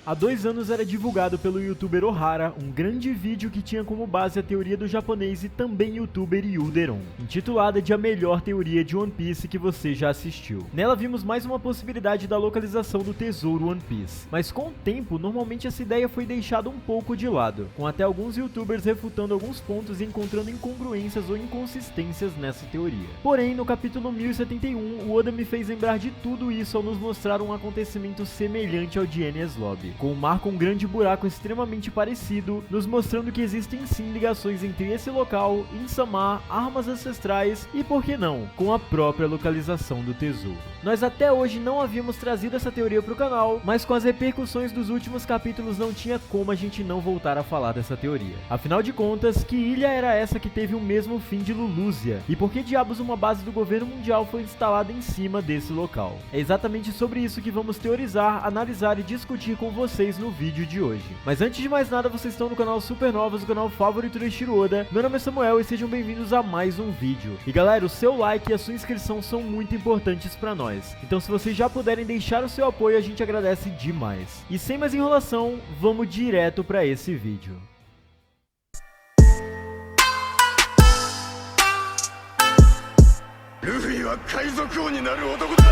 Há 2 anos era divulgado pelo youtuber Ohara um grande vídeo que tinha como base a teoria do japonês e também youtuber Yuderon, intitulada de a melhor teoria de One Piece que você já assistiu. Nela vimos mais uma possibilidade da localização do tesouro One Piece, mas com o tempo, normalmente essa ideia foi deixada um pouco de lado, com até alguns youtubers refutando alguns pontos e encontrando incongruências ou inconsistências nessa teoria. Porém, no capítulo 1071, o Oda me fez lembrar de tudo isso ao nos mostrar um acontecimento semelhante ao de Enies Lobby, com um mar com um grande buraco extremamente parecido, nos mostrando que existem sim ligações entre esse local, Insama, armas ancestrais e, por que não, com a própria localização do tesouro. Nós até hoje não havíamos trazido essa teoria para o canal, mas com as repercussões dos últimos capítulos não tinha como a gente não voltar a falar dessa teoria. Afinal de contas, que ilha era essa que teve o mesmo fim de Lulúzia? E por que diabos uma base do governo mundial foi instalada em cima desse local? É exatamente sobre isso que vamos teorizar, analisar e discutir com vocês no vídeo de hoje. Mas antes de mais nada, vocês estão no canal Supernovas, o canal favorito do Eiichiro Oda. Meu nome é Samuel e sejam bem-vindos a mais um vídeo. E galera, o seu like e a sua inscrição são muito importantes pra nós. Então se vocês já puderem deixar o seu apoio, a gente agradece demais. E sem mais enrolação, vamos direto pra esse vídeo. Luffyは海賊王になる男だ。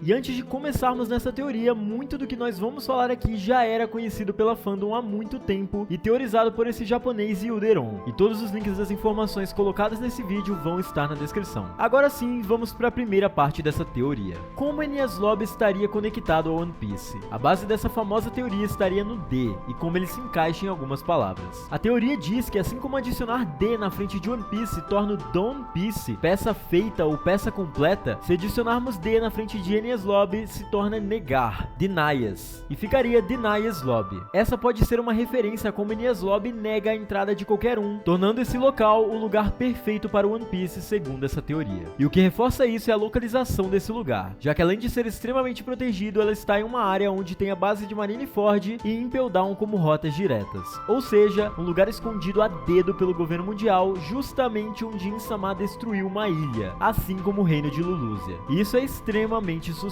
E antes de começarmos nessa teoria, muito do que nós vamos falar aqui já era conhecido pela fandom há muito tempo e teorizado por esse japonês Yuderon. E todos os links das informações colocadas nesse vídeo vão estar na descrição. Agora sim, vamos para a primeira parte dessa teoria. Como Enies Lobby estaria conectado ao One Piece? A base dessa famosa teoria estaria no D e como ele se encaixa em algumas palavras. A teoria diz que assim como adicionar D na frente de One Piece torna o Don Piece peça feita ou peça completa, se adicionarmos D na frente de Enies Lobby se torna negar, denies, e ficaria Denies Lobby. Essa pode ser uma referência a como Enies Lobby nega a entrada de qualquer um, tornando esse local o lugar perfeito para o One Piece segundo essa teoria. E o que reforça isso é a localização desse lugar, já que além de ser extremamente protegido, ela está em uma área onde tem a base de Marineford e Impel Down como rotas diretas, ou seja, um lugar escondido a dedo pelo governo mundial, justamente onde Insama destruiu uma ilha, assim como o reino de Lulúzia. E isso é extremamente suspeito.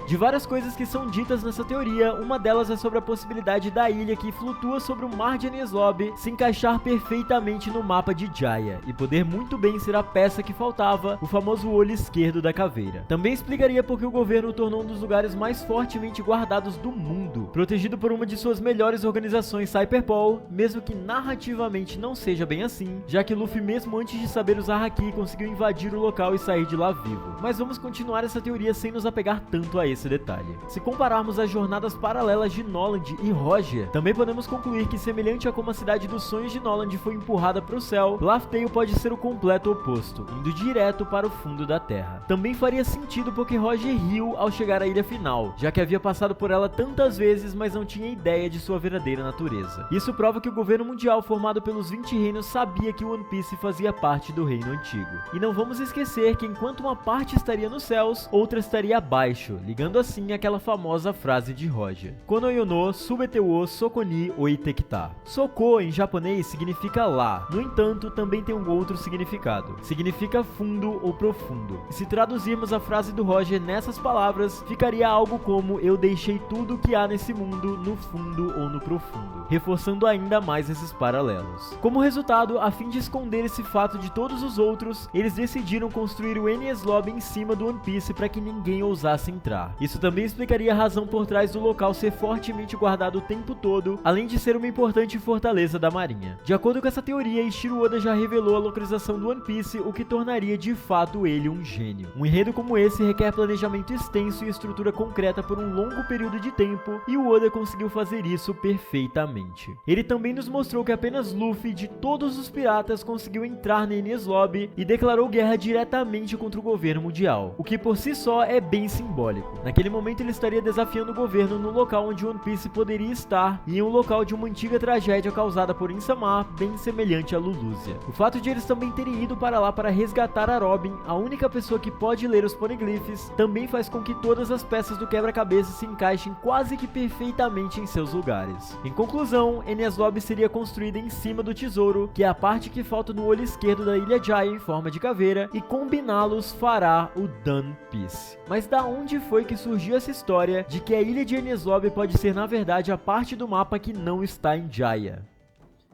De várias coisas que são ditas nessa teoria, uma delas é sobre a possibilidade da ilha que flutua sobre o mar de Enies Lobby se encaixar perfeitamente no mapa de Jaya e poder muito bem ser a peça que faltava, o famoso olho esquerdo da caveira. Também explicaria porque o governo o tornou um dos lugares mais fortemente guardados do mundo, protegido por uma de suas melhores organizações, Cyberpol, mesmo que narrativamente não seja bem assim, já que Luffy mesmo antes de saber usar Haki conseguiu invadir o local e sair de lá vivo. Mas vamos continuar essa teoria sem nos apegar tanto a esse detalhe. Se compararmos as jornadas paralelas de Noland e Roger, também podemos concluir que, semelhante a como a cidade dos sonhos de Noland foi empurrada para o céu, Laugh Tale pode ser o completo oposto, indo direto para o fundo da terra. Também faria sentido porque Roger riu ao chegar à ilha final, já que havia passado por ela tantas vezes, mas não tinha ideia de sua verdadeira natureza. Isso prova que o governo mundial formado pelos 20 reinos sabia que One Piece fazia parte do reino antigo. E não vamos esquecer que enquanto uma parte estaria nos céus, outra estaria abaixo, ligando assim aquela famosa frase de Roger: Kono yono subete wo soko ni oitekita. Soko em japonês significa lá, no entanto também tem um outro significado, significa fundo ou profundo. E se traduzirmos a frase do Roger nessas palavras, ficaria algo como eu deixei tudo o que há nesse mundo no fundo ou no profundo, reforçando ainda mais esses paralelos. Como resultado, a fim de esconder esse fato de todos os outros, eles decidiram construir o Enies Lobby em cima do One Piece para que ninguém ousasse entrar. Isso também explicaria a razão por trás do local ser fortemente guardado o tempo todo, além de ser uma importante fortaleza da marinha. De acordo com essa teoria, Eiichiro Oda já revelou a localização do One Piece, o que tornaria de fato ele um gênio. Um enredo como esse requer planejamento extenso e estrutura concreta por um longo período de tempo, e o Oda conseguiu fazer isso perfeitamente. Ele também nos mostrou que apenas Luffy, de todos os piratas, conseguiu entrar na Enies Lobby e declarou guerra diretamente contra o governo mundial, o que por si só é bem simbólico. Naquele momento ele estaria desafiando o governo no local onde One Piece poderia estar, e em um local de uma antiga tragédia causada por Insama, bem semelhante a Lulúzia. O fato de eles também terem ido para lá para resgatar a Robin, a única pessoa que pode ler os poneglyphs, também faz com que todas as peças do quebra-cabeça se encaixem quase que perfeitamente em seus lugares. Em conclusão, conclusão, Enies Lobby seria construída em cima do tesouro, que é a parte que falta no olho esquerdo da Ilha Jaya em forma de caveira, e combiná-los fará o Dun Peace. Mas da onde foi que surgiu essa história de que a ilha de Enies Lobby pode ser na verdade a parte do mapa que não está em Jaya?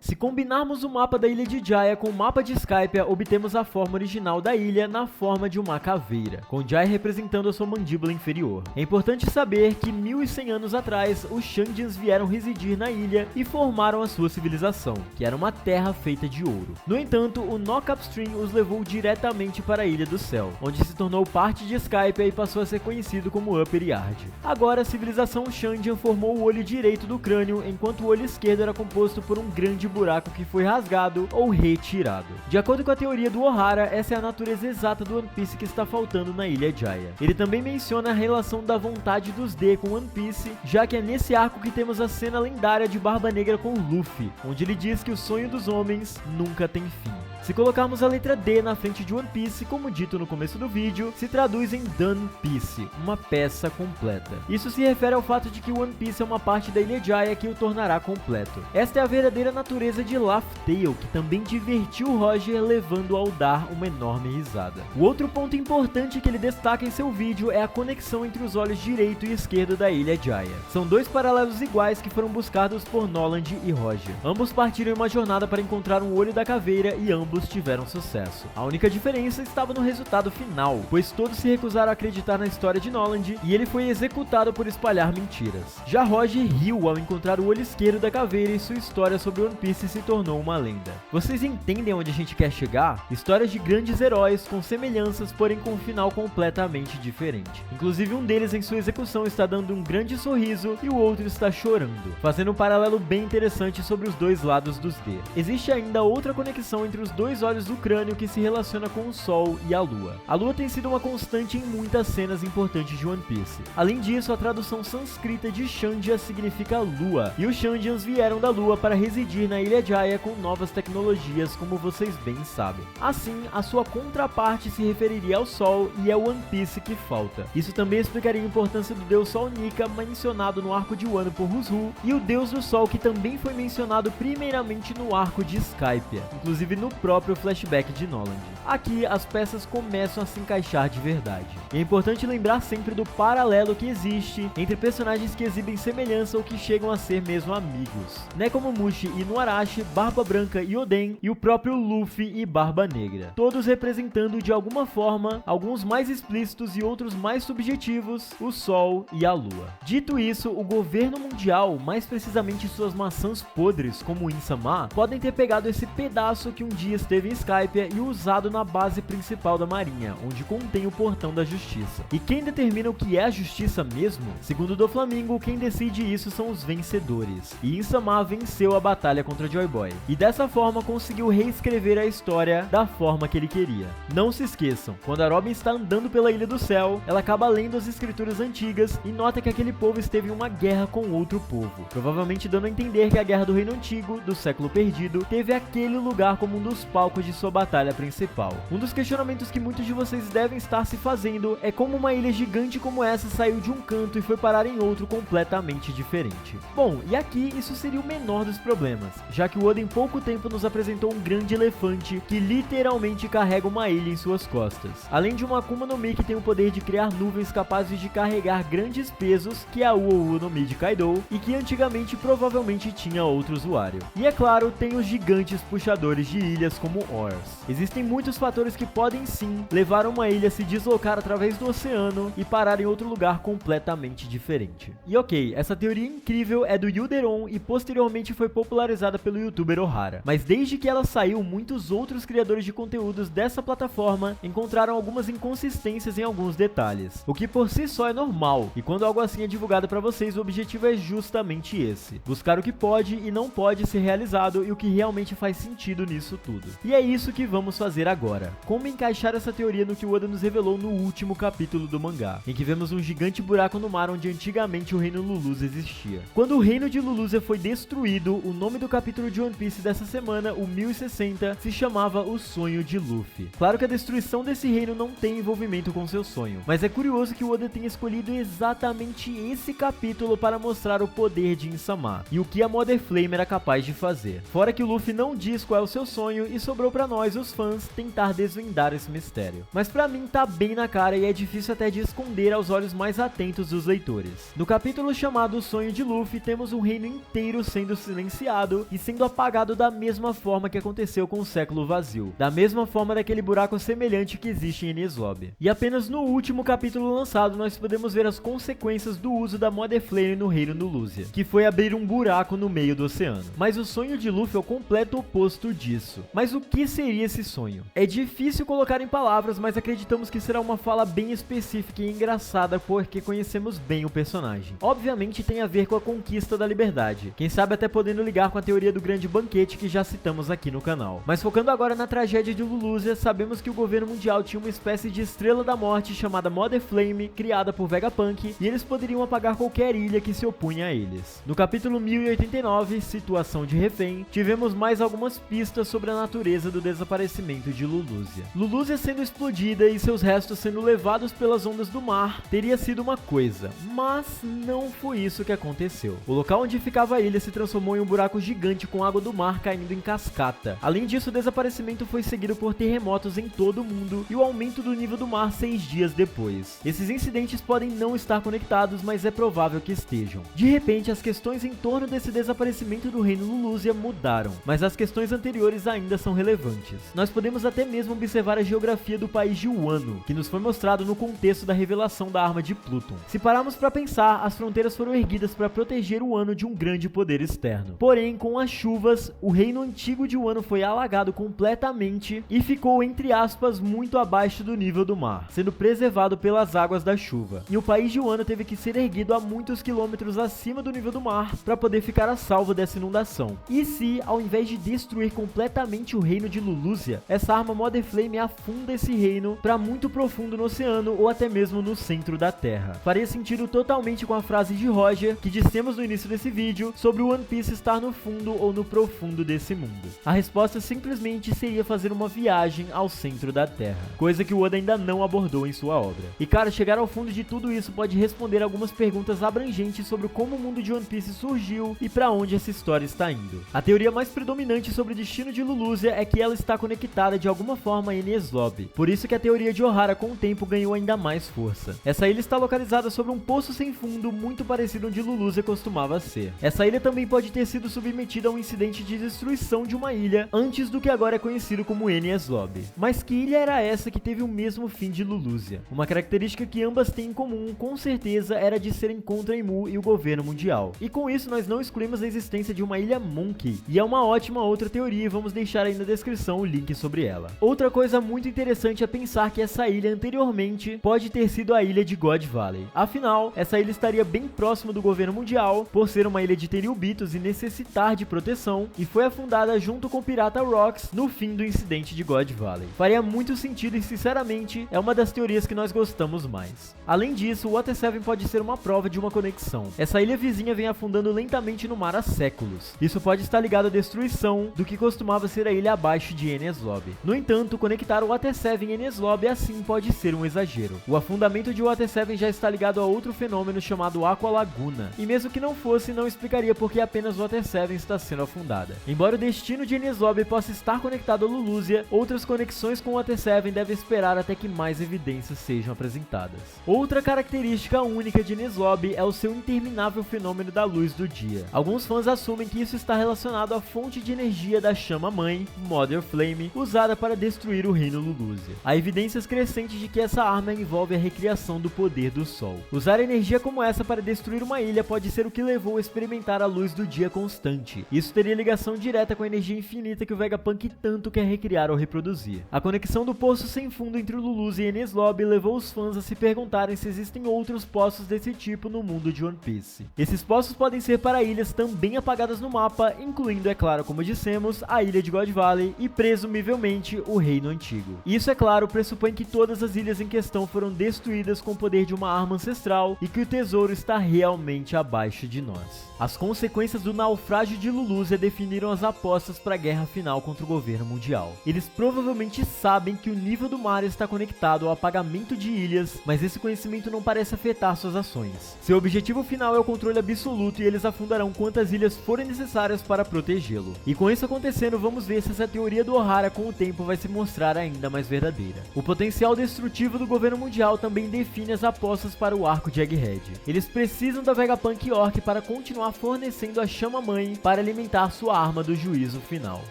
Se combinarmos o mapa da ilha de Jaya com o mapa de Skypiea, obtemos a forma original da ilha na forma de uma caveira, com Jaya representando a sua mandíbula inferior. É importante saber que 1100 anos atrás, os Shandians vieram residir na ilha e formaram a sua civilização, que era uma terra feita de ouro. No entanto, o Knock Upstream os levou diretamente para a Ilha do Céu, onde se tornou parte de Skypiea e passou a ser conhecido como Upper Yard. Agora, a civilização Shandian formou o olho direito do crânio, enquanto o olho esquerdo era composto por um grande buraco que foi rasgado ou retirado. De acordo com a teoria do Ohara, essa é a natureza exata do One Piece que está faltando na Ilha Jaya. Ele também menciona a relação da vontade dos D com One Piece, já que é nesse arco que temos a cena lendária de Barba Negra com Luffy, onde ele diz que o sonho dos homens nunca tem fim. Se colocarmos a letra D na frente de One Piece, como dito no começo do vídeo, se traduz em Done Piece, uma peça completa. Isso se refere ao fato de que o One Piece é uma parte da Ilha Jaya que o tornará completo. Esta é a verdadeira natureza de Laugh Tale, que também divertiu Roger, levando-o ao dar uma enorme risada. O outro ponto importante que ele destaca em seu vídeo é a conexão entre os olhos direito e esquerdo da Ilha Jaya. São dois paralelos iguais que foram buscados por Noland e Roger. Ambos partiram em uma jornada para encontrar um olho da caveira e ambos tiveram sucesso. A única diferença estava no resultado final, pois todos se recusaram a acreditar na história de Noland e ele foi executado por espalhar mentiras. Já Roger riu ao encontrar o olho esquerdo da caveira e sua história sobre One Piece se tornou uma lenda. Vocês entendem onde a gente quer chegar? Histórias de grandes heróis com semelhanças, porém com um final completamente diferente. Inclusive um deles em sua execução está dando um grande sorriso e o outro está chorando, fazendo um paralelo bem interessante sobre os dois lados dos D. Existe ainda outra conexão entre os dois olhos do crânio que se relaciona com o Sol e a Lua. A Lua tem sido uma constante em muitas cenas importantes de One Piece. Além disso, a tradução sânscrita de Shandia significa Lua, e os Shandians vieram da Lua para residir na Ilha Jaya com novas tecnologias, como vocês bem sabem. Assim, a sua contraparte se referiria ao Sol e é o One Piece que falta. Isso também explicaria a importância do deus Sol Nika, mencionado no arco de Wano por Rusu, e o deus do Sol que também foi mencionado primeiramente no arco de Skypiea, inclusive no próprio flashback de Noland. Aqui as peças começam a se encaixar de verdade. E é importante lembrar sempre do paralelo que existe entre personagens que exibem semelhança ou que chegam a ser mesmo amigos. Nekomamushi e Inuarashi, Barba Branca e Oden, e o próprio Luffy e Barba Negra. Todos representando de alguma forma, alguns mais explícitos e outros mais subjetivos, o Sol e a Lua. Dito isso, o governo mundial, mais precisamente suas maçãs podres, como o Insama, podem ter pegado esse pedaço que um dia esteve em Skypiea e usado na base principal da marinha, onde contém o portão da justiça. E quem determina o que é a justiça mesmo? Segundo o Doflamingo, quem decide isso são os vencedores. E Insama venceu a batalha contra Joy Boy. E dessa forma conseguiu reescrever a história da forma que ele queria. Não se esqueçam, quando a Robin está andando pela Ilha do Céu, ela acaba lendo as escrituras antigas e nota que aquele povo esteve em uma guerra com outro povo, provavelmente dando a entender que a Guerra do Reino Antigo, do século perdido, teve aquele lugar como um dos palcos de sua batalha principal. Um dos questionamentos que muitos de vocês devem estar se fazendo é como uma ilha gigante como essa saiu de um canto e foi parar em outro completamente diferente. Bom, e aqui isso seria o menor dos problemas, já que o Oda em pouco tempo nos apresentou um grande elefante que literalmente carrega uma ilha em suas costas, além de uma Akuma no Mi que tem o poder de criar nuvens capazes de carregar grandes pesos, que é a Uou no Mi de Kaido, e que antigamente provavelmente tinha outro usuário. E é claro, tem os gigantes puxadores de ilhas como Oars. Existem muitos fatores que podem sim levar uma ilha a se deslocar através do oceano e parar em outro lugar completamente diferente. E ok, essa teoria incrível é do Yuderon e posteriormente foi popularizada pelo youtuber Ohara, mas desde que ela saiu, muitos outros criadores de conteúdos dessa plataforma encontraram algumas inconsistências em alguns detalhes, o que por si só é normal, e quando algo assim é divulgado para vocês, o objetivo é justamente esse: buscar o que pode e não pode ser realizado e o que realmente faz sentido nisso tudo. E é isso que vamos fazer agora. Como encaixar essa teoria no que o Oda nos revelou no último capítulo do mangá, em que vemos um gigante buraco no mar onde antigamente o reino Lulusia existia. Quando o reino de Lulusia foi destruído, o nome do capítulo de One Piece dessa semana, o 1060, se chamava O Sonho de Luffy. Claro que a destruição desse reino não tem envolvimento com seu sonho, mas é curioso que o Oda tenha escolhido exatamente esse capítulo para mostrar o poder de Insama e o que a Mother Flame era capaz de fazer. Fora que o Luffy não diz qual é o seu sonho e sobrou pra nós, os fãs, tentar desvendar esse mistério. Mas pra mim tá bem na cara e é difícil até de esconder aos olhos mais atentos dos leitores. No capítulo chamado O Sonho de Luffy, temos um reino inteiro sendo silenciado e sendo apagado da mesma forma que aconteceu com o Século Vazio, da mesma forma daquele buraco semelhante que existe em Enies Lobby. E apenas no último capítulo lançado nós podemos ver as consequências do uso da Mother Flame no reino Lulusia, que foi abrir um buraco no meio do oceano. Mas o sonho de Luffy é o completo oposto disso. Mas o que seria esse sonho? É difícil colocar em palavras, mas acreditamos que será uma fala bem específica e engraçada porque conhecemos bem o personagem. Obviamente tem a ver com a conquista da liberdade, quem sabe até podendo ligar com a teoria do grande banquete que já citamos aqui no canal. Mas focando agora na tragédia de Lulusia, sabemos que o governo mundial tinha uma espécie de estrela da morte chamada Mother Flame, criada por Vegapunk, e eles poderiam apagar qualquer ilha que se opunha a eles. No capítulo 1089, Situação de Refém, tivemos mais algumas pistas sobre a natureza do desaparecimento de Lulusia. Lulusia sendo explodida e seus restos sendo levados pelas ondas do mar teria sido uma coisa, mas não foi isso que aconteceu. O local onde ficava a ilha se transformou em um buraco gigante com água do mar caindo em cascata. Além disso, o desaparecimento foi seguido por terremotos em todo o mundo e o aumento do nível do mar 6 dias depois. Esses incidentes podem não estar conectados, mas é provável que estejam. De repente, as questões em torno desse desaparecimento do reino Lulusia mudaram, mas as questões anteriores ainda são relevantes. Nós podemos até mesmo observar a geografia do país de Wano, que nos foi mostrado no contexto da revelação da arma de Pluton. Se pararmos para pensar, as fronteiras foram erguidas para proteger Wano de um grande poder externo. Porém, com as chuvas, o reino antigo de Wano foi alagado completamente e ficou, entre aspas, muito abaixo do nível do mar, sendo preservado pelas águas da chuva. E o país de Wano teve que ser erguido a muitos quilômetros acima do nível do mar para poder ficar a salvo dessa inundação. E se, ao invés de destruir completamente o reino de Lulusia, essa arma Mother Flame afunda esse reino para muito profundo no oceano ou até mesmo no centro da Terra? Faria sentido totalmente com a frase de Roger que dissemos no início desse vídeo sobre o One Piece estar no fundo ou no profundo desse mundo. A resposta simplesmente seria fazer uma viagem ao centro da Terra, coisa que o Oda ainda não abordou em sua obra. E cara, chegar ao fundo de tudo isso pode responder algumas perguntas abrangentes sobre como o mundo de One Piece surgiu e para onde essa história está indo. A teoria mais predominante sobre o destino de Lulusia é que ela está conectada de alguma forma a Enies Lobby. Por isso que a teoria de Ohara com o tempo ganhou ainda mais força. Essa ilha está localizada sobre um poço sem fundo muito parecido onde Lulusia costumava ser. Essa ilha também pode ter sido submetida a um incidente de destruição de uma ilha antes do que agora é conhecido como Enies Lobby. Mas que ilha era essa que teve o mesmo fim de Lulusia? Uma característica que ambas têm em comum, com certeza, era de serem contra Imu e o governo mundial. E com isso nós não excluímos a existência de uma ilha Monkey, e é uma ótima outra teoria e vamos deixar aí na descrição o link sobre ela. Outra coisa muito interessante é pensar que essa ilha anteriormente pode ter sido a ilha de God Valley. Afinal, essa ilha estaria bem próximo do governo mundial, por ser uma ilha de Tenryubitos e necessitar de proteção, e foi afundada junto com Pirata Rocks no fim do incidente de God Valley. Faria muito sentido e sinceramente é uma das teorias que nós gostamos mais. Além disso, o Water 7 pode ser uma prova de uma conexão. Essa ilha vizinha vem afundando lentamente no mar há séculos. Isso pode estar ligado à destruição do que costumava ser a ilha abaixo de Enies Lobby. No entanto, conectar o Water 7 em Enies Lobby assim pode ser um exagero. O afundamento de Water 7 já está ligado a outro fenômeno chamado Aqua Laguna, e mesmo que não fosse, não explicaria por que apenas o Water 7 está sendo afundada. Embora o destino de Enies Lobby possa estar conectado a Lulusia, outras conexões com o Water 7 devem esperar até que mais evidências sejam apresentadas. Outra característica única de Enies Lobby é o seu interminável fenômeno da luz do dia. Alguns fãs assumem que isso está relacionado à fonte de energia da chama-mãe, Mother Flame, usada para destruir o reino Lulusia. Há evidências crescentes de que essa arma envolve a recriação do poder do sol. Usar energia como essa para destruir uma ilha pode ser o que levou a experimentar a luz do dia constante. Isso teria ligação direta com a energia infinita que o Vegapunk tanto quer recriar ou reproduzir. A conexão do poço sem fundo entre o Lulusia e Enies Lobby levou os fãs a se perguntarem se existem outros poços desse tipo no mundo de One Piece. Esses poços podem ser para ilhas também apagadas no mapa, incluindo, é claro, como dissemos, a ilha de God Emerald Valley e, presumivelmente, o Reino Antigo. Isso, é claro, pressupõe que todas as ilhas em questão foram destruídas com o poder de uma arma ancestral e que o tesouro está realmente abaixo de nós. As consequências do naufrágio de Lulusia definiram as apostas para a guerra final contra o governo mundial. Eles provavelmente sabem que o nível do mar está conectado ao apagamento de ilhas, mas esse conhecimento não parece afetar suas ações. Seu objetivo final é o controle absoluto e eles afundarão quantas ilhas forem necessárias para protegê-lo. E com isso acontecendo, vamos ver se essa teoria do Ohara com o tempo vai se mostrar ainda mais verdadeira. O potencial destrutivo do governo mundial também define as apostas para o arco de Egghead. Eles precisam da Vegapunk York para continuar fornecendo a chama-mãe para alimentar sua arma do juízo final.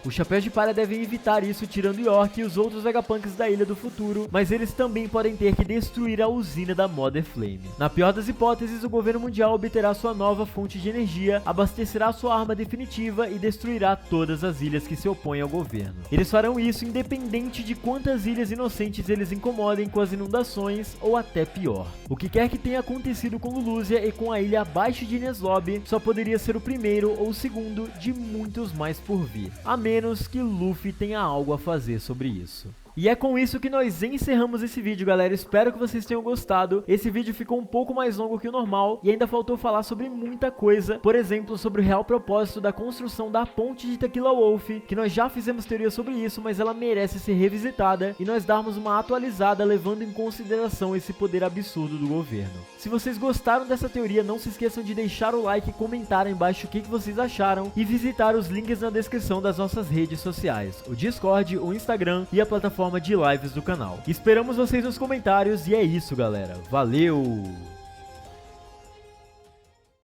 Os Chapéus de Palha devem evitar isso tirando York e os outros Vegapunks da Ilha do Futuro, mas eles também podem ter que destruir a usina da Mother Flame. Na pior das hipóteses, o governo mundial obterá sua nova fonte de energia, abastecerá sua arma definitiva e destruirá todas as ilhas que se opõem ao governo. Eles farão isso independente de quantas ilhas inocentes eles incomodem com as inundações ou até pior. O que quer que tenha acontecido com Lulusia e com a ilha abaixo de Enies Lobby só poderia ser o primeiro ou o segundo de muitos mais por vir, a menos que Luffy tenha algo a fazer sobre isso. E é com isso que nós encerramos esse vídeo, galera. Espero que vocês tenham gostado. Esse vídeo ficou um pouco mais longo que o normal e ainda faltou falar sobre muita coisa. Por exemplo, sobre o real propósito da construção da ponte de Tequila Wolf, que nós já fizemos teoria sobre isso, mas ela merece ser revisitada e nós darmos uma atualizada levando em consideração esse poder absurdo do governo. Se vocês gostaram dessa teoria, não se esqueçam de deixar o like e comentar aí embaixo o que vocês acharam e visitar os links na descrição das nossas redes sociais, o Discord, o Instagram e a plataforma de lives do canal. Esperamos vocês nos comentários e é isso, galera. Valeu!